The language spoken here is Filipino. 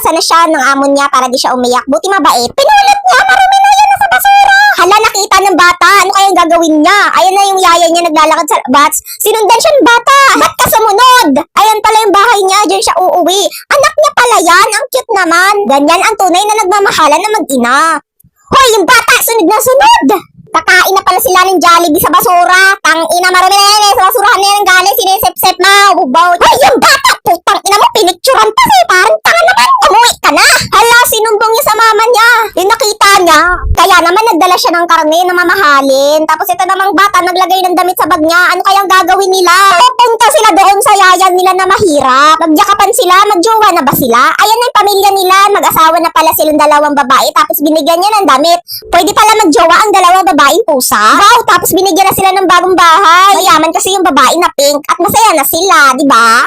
Inutusan na siya ng amo niya para di siya umiyak. Buti mabait. Pinulot niya, marami na yan nasa basura. Hala, nakita ng bata. Ano kayang gagawin niya? Ayan na yung yaya niya naglalakad sa bats. Sinundan siya ng bata. Ba't ka sumunod? Ayan pala yung bahay niya. Diyan siya uuwi. Anak niya pala yan. Ang cute naman. Ganyan ang tunay na nagmamahalan na mag-ina. Hoy, yung bata! Sunod na sunod! Kakain na pala sila ng Jollibee sa basura. Tang ina, marami na yan eh. Sa basurahan na yan ang galing. Sinisip-sip mo. Ubaw. Hoy, yung bata! Putang ina mo, pinicturan pa eh. Parang tanga naman. Umuwi ka na. Hala, sinumbong niya sa mama niya. Yung nakita niya. Kaya naman nagdala siya ng karne na mamahalin. Tapos ito namang bata naglagay ng damit sa bag niya. Ano kayang gagawin nila? Pupunta sila doon sa yayan nila na mahirap. Magyakapan sila. Magjowa na ba sila? Ayan na yung pamilya nila. Mag-asawa na pala silang dalawang babae. Tapos binigyan niya ng damit. Pwede pala magjowa ang dalawang babaeng pusa. Wow, tapos binigyan na sila ng bagong bahay. Mayaman kasi yung babae na pink at masaya na sila, di ba?